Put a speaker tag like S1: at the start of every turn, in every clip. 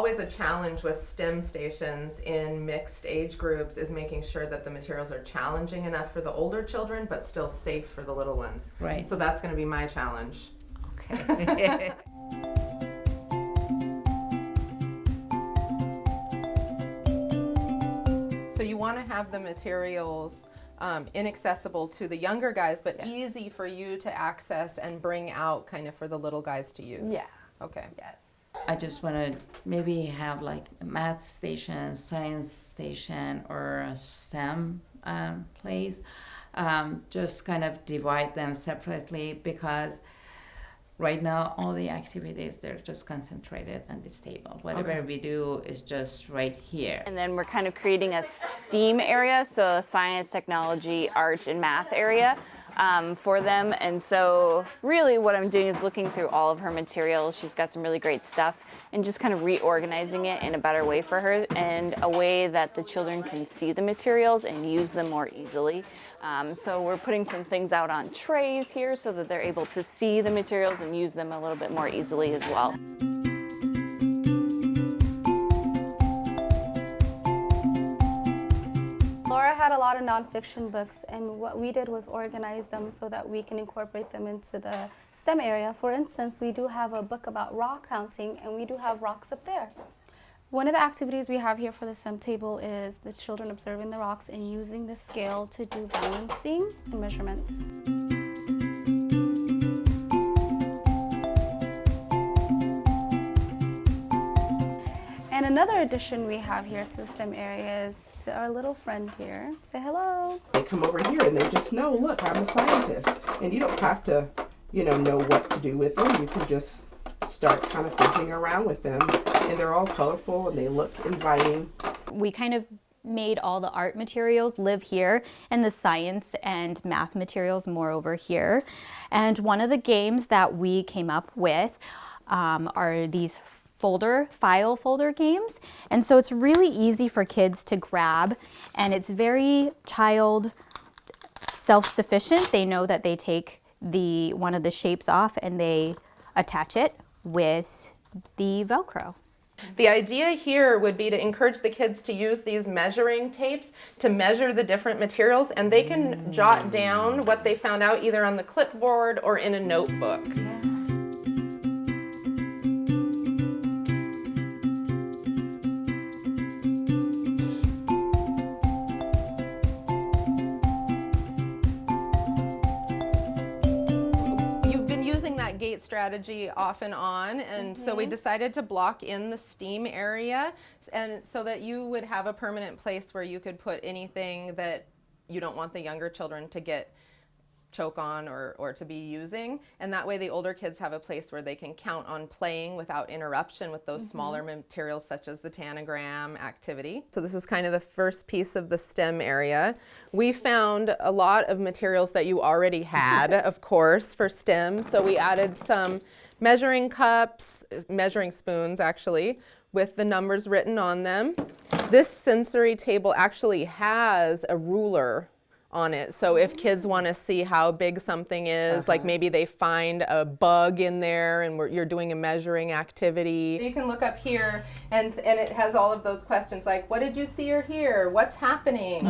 S1: always a challenge with STEM stations in mixed age groups is making sure that the materials are challenging enough for the older children, but still safe for the little ones.
S2: Right.
S1: So that's going to be my challenge.
S2: Okay.
S1: So you want to have the materials inaccessible to the younger guys, but easy for you to access and bring out kind of for the little guys to use.
S3: Yeah.
S1: Okay.
S3: Yes.
S2: I just want to maybe have like a math station, science station, or a STEM place. Just kind of divide them separately, because right now all the activities, they're just concentrated on this table. Whatever we do is just right here.
S4: And then we're kind of creating a STEAM area, so science, technology, art, and math area for them. And so really what I'm doing is looking through all of her materials. She's got some really great stuff, and just kind of reorganizing it in a better way for her, and a way that the children can see the materials and use them more easily. So we're putting some things out on trays here so that they're able to see the materials and use them a little bit more easily as well.
S3: Laura had a lot of nonfiction books, and what we did was organize them so that we can incorporate them into the STEM area. For instance, we do have a book about rock counting, and we do have rocks up there. One of the activities we have here for the STEM table is the children observing the rocks and using the scale to do balancing and measurements. And another addition we have here to the STEM area is to our little friend here. Say hello.
S5: They come over here and they just know, look, I'm a scientist. And you don't have to, know what to do with them. You can just start kind of fiddling around with them. And they're all colorful and they look inviting.
S6: We kind of made all the art materials live here and the science and math materials more over here. And one of the games that we came up with are these file folder games. And so it's really easy for kids to grab, and it's very child self-sufficient. They know that they take one of the shapes off and they attach it with the Velcro.
S1: The idea here would be to encourage the kids to use these measuring tapes to measure the different materials, and they can jot down what they found out either on the clipboard or in a notebook. Gate strategy off and on, and so we decided to block in the STEAM area, and so that you would have a permanent place where you could put anything that you don't want the younger children to choke on or to be using, and that way the older kids have a place where they can count on playing without interruption with those smaller materials such as the tanagram activity. So this is kind of the first piece of the STEM area. We found a lot of materials that you already had, of course, for STEM. So we added some measuring cups, measuring spoons actually, with the numbers written on them. This sensory table actually has a ruler on it. So if kids want to see how big something is, like maybe they find a bug in there and you're doing a measuring activity. You can look up here and it has all of those questions like, what did you see or hear? What's happening?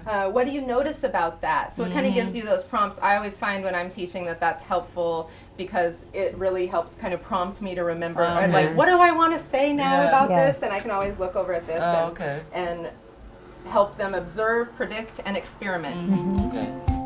S1: What do you notice about that? So it kind of gives you those prompts. I always find when I'm teaching that's helpful, because it really helps kind of prompt me to remember, like, what do I want to say now about this? And I can always look over at this and help them observe, predict, and experiment.
S7: Okay.